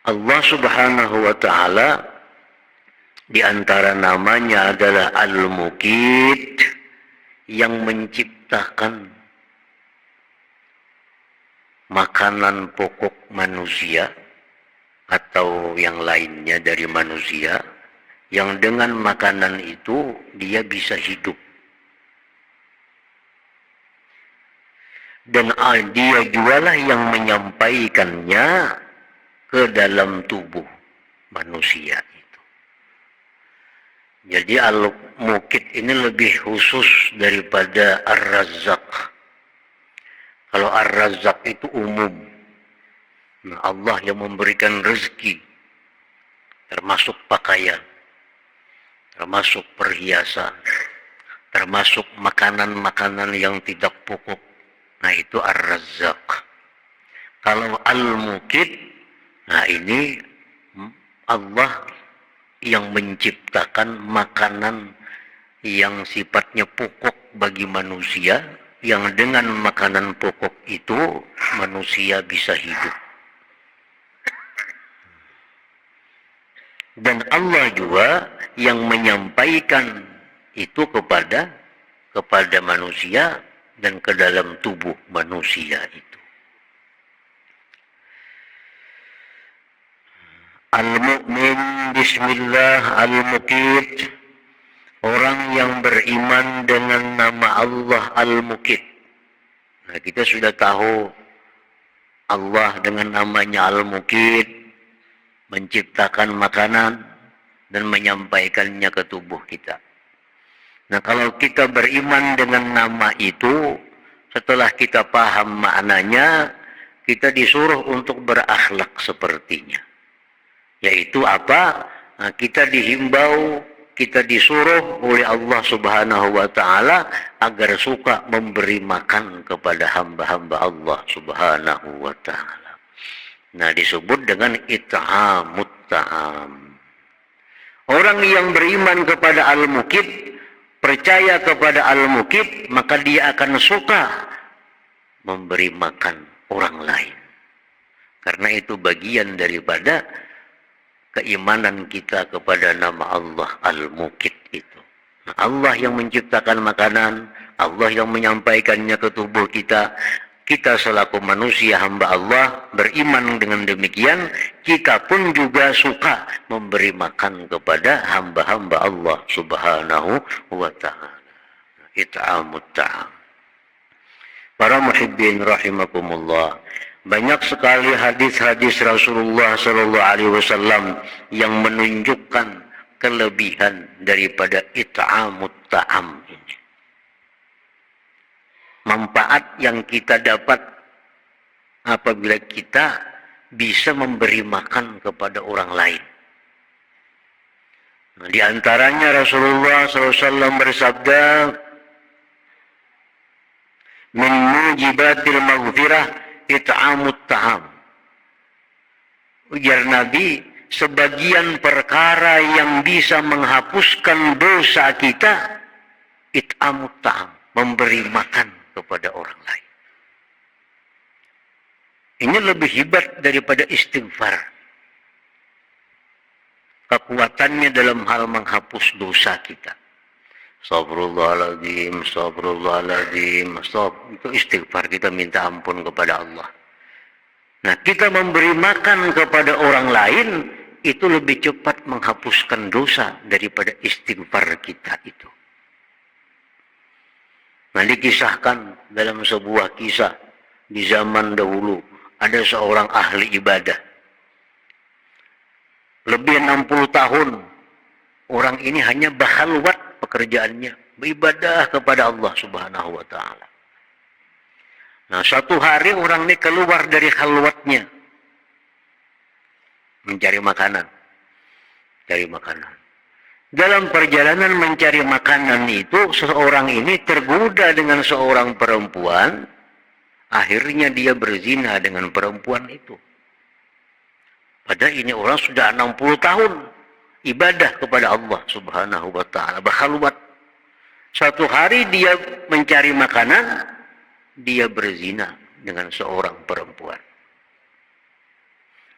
Allah Subhanahu wa ta'ala di antara namanya adalah Al-Muqit, yang menciptakan makanan pokok manusia atau yang lainnya dari manusia, yang dengan makanan itu dia bisa hidup. Dan dia jualah yang menyampaikannya ke dalam tubuh manusia itu. Jadi Al-Muqit ini lebih khusus daripada Ar-Razzaq. Kalau Ar-Razzaq itu umum. Nah, Allah yang memberikan rezeki, termasuk pakaian, termasuk perhiasan, termasuk makanan-makanan yang tidak pokok. Nah, itu Ar-Razzaq. Kalau Al-Muqit, nah ini Allah yang menciptakan makanan yang sifatnya pokok bagi manusia, yang dengan makanan pokok itu manusia bisa hidup. Dan Allah juga yang menyampaikan itu kepada manusia dan ke dalam tubuh manusia itu. Al-Mu'min Bismillah Al-Muqit, orang yang beriman dengan nama Allah Al-Muqit. Nah, kita sudah tahu Allah dengan namanya Al-Muqit menciptakan makanan dan menyampaikannya ke tubuh kita. Nah, kalau kita beriman dengan nama itu, setelah kita paham maknanya, kita disuruh untuk berakhlak sepertinya. Yaitu apa? Nah, kita dihimbau, kita disuruh oleh Allah Subhanahu wa ta'ala agar suka memberi makan kepada hamba-hamba Allah Subhanahu wa ta'ala. Nah, disebut dengan it'amut ta'am. Orang yang beriman kepada Al-Muqit, percaya kepada Al-Muqit, maka dia akan suka memberi makan orang lain. Karena itu bagian daripada keimanan kita kepada nama Allah Al-Muqit itu. Nah, Allah yang menciptakan makanan, Allah yang menyampaikannya ke tubuh kita. Kita selaku manusia hamba Allah beriman dengan demikian, kita pun juga suka memberi makan kepada hamba-hamba Allah Subhanahu wa ta'ala. It'amut ta'am. Para muhibbin rahimakumullah, banyak sekali hadis-hadis Rasulullah sallallahu alaihi wasallam yang menunjukkan kelebihan daripada it'amut ta'am ini. Manfaat yang kita dapat apabila kita bisa memberi makan kepada orang lain. Nah, di antaranya Rasulullah SAW bersabda, min mujibatil maghfirah it'amut ta'am. Ujar Nabi, sebagian perkara yang bisa menghapuskan dosa kita, it'amut ta'am, memberi makan kepada orang lain. Ini lebih hebat daripada istighfar. Kekuatannya dalam hal menghapus dosa kita. Astagfirullahaladzim, astagfirullahaladzim, itu istighfar, kita minta ampun kepada Allah. Nah, kita memberi makan kepada orang lain, itu lebih cepat menghapuskan dosa daripada istighfar kita itu. Nah, dikisahkan dalam sebuah kisah di zaman dahulu, ada seorang ahli ibadah. Lebih 60 tahun, orang ini hanya berkhalwat pekerjaannya, beribadah kepada Allah Subhanahu wa ta'ala. Nah, suatu hari orang ini keluar dari khalwatnya, mencari makanan. Cari makanan. Dalam perjalanan mencari makanan itu, seseorang ini tergoda dengan seorang perempuan. Akhirnya dia berzina dengan perempuan itu. Padahal ini orang sudah 60 tahun ibadah kepada Allah Subhanahu wa ta'ala, berkhalwat. Suatu hari dia mencari makanan, dia berzina dengan seorang perempuan.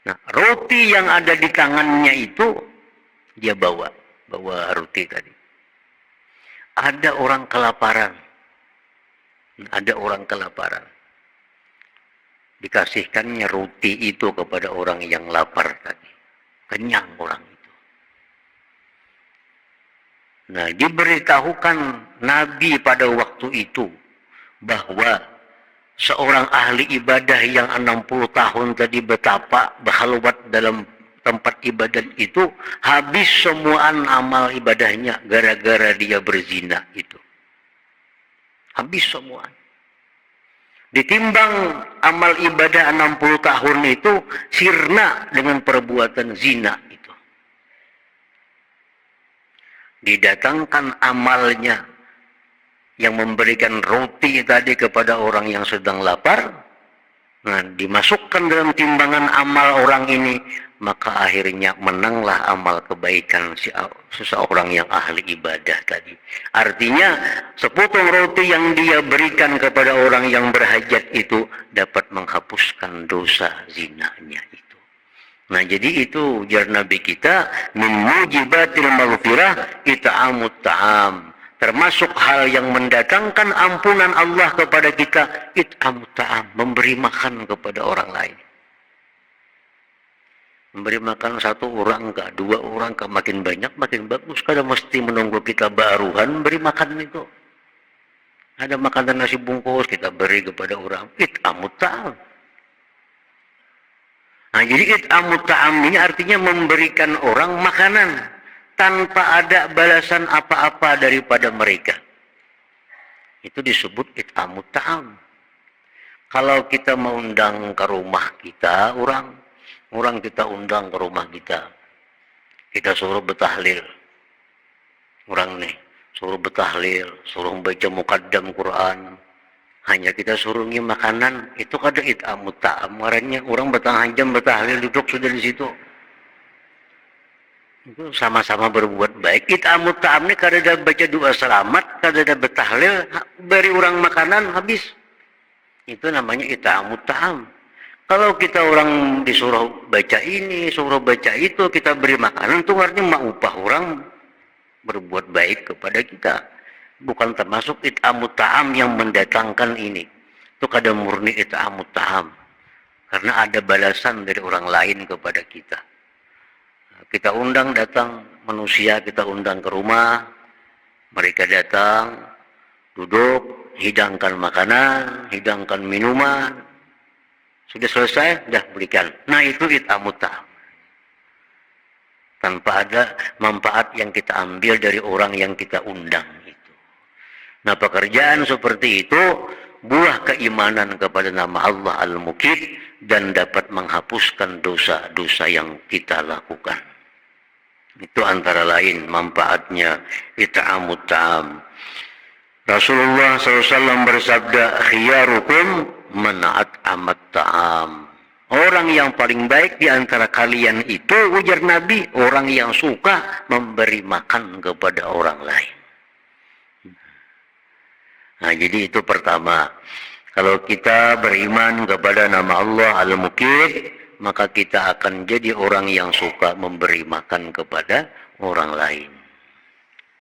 Nah, roti yang ada di tangannya itu dia bawa roti tadi. Ada orang kelaparan. Ada orang kelaparan. Dikasihkannya roti itu kepada orang yang lapar tadi. Kenyang orang itu. Nah, diberitahukan Nabi pada waktu itu bahwa seorang ahli ibadah yang 60 tahun tadi betapa berhalwat dalam tempat ibadah itu, habis semuaan amal ibadahnya gara-gara dia berzina itu. Habis semua. Ditimbang amal ibadah 60 tahun itu sirna dengan perbuatan zina itu. Didatangkan amalnya yang memberikan roti tadi kepada orang yang sedang lapar. Nah, dimasukkan dalam timbangan amal orang ini, maka akhirnya menanglah amal kebaikan seseorang yang ahli ibadah tadi. Artinya, sepotong roti yang dia berikan kepada orang yang berhajat itu dapat menghapuskan dosa zinanya itu. Nah, jadi itu ujar Nabi kita, min mujibatil maghfirah it'amut ta'am. Termasuk hal yang mendatangkan ampunan Allah kepada kita, it'amut ta'am, memberi makan kepada orang lain. Memberi makan satu orang ke, dua orang ke, makin banyak makin bagus. Kada mesti menunggu kita baruhan beri makan itu. Ada makanan nasi bungkus kita beri kepada orang, it'amut ta'am. Nah, jadi it'amut ta'am ini artinya memberikan orang makanan tanpa ada balasan apa-apa daripada mereka. Itu disebut it'amut ta'am. Kalau kita mengundang ke rumah kita, orang kita undang ke rumah kita suruh bertahlil. Orang nih, suruh bertahlil, suruh baca muqaddam Quran. Hanya kita suruh ngi makanan, itu kada it'amut ta'am. Marahnya orang bertengah jam bertahlil duduk sudah di situ. Itu sama-sama berbuat baik. It'amut ta'am ini kada ada baca doa selamat, kada ada bertahlil, beri orang makanan habis. Itu namanya it'amut ta'am. Kalau kita orang disuruh baca ini, suruh baca itu, kita beri makanan, itu artinya mau upah orang berbuat baik kepada kita. Bukan termasuk it'amut ta'am yang mendatangkan ini. Itu kada murni it'amut ta'am. Karena ada balasan dari orang lain kepada kita. Kita undang datang manusia, kita undang ke rumah, mereka datang, duduk, hidangkan makanan, hidangkan minuman, sudah selesai, dah berikan. Nah, itu it'amut ta'am. Tanpa ada manfaat yang kita ambil dari orang yang kita undang itu. Nah, pekerjaan seperti itu buah keimanan kepada nama Allah Al-Muqit dan dapat menghapuskan dosa-dosa yang kita lakukan. Itu antara lain manfaatnya it'amut ta'am. Rasulullah SAW bersabda, khiyarukum mana'at amat ta'am. Orang yang paling baik di antara kalian itu, ujar Nabi, orang yang suka memberi makan kepada orang lain. Nah, jadi itu pertama. Kalau kita beriman kepada nama Allah Al-Muqit, maka kita akan jadi orang yang suka memberi makan kepada orang lain.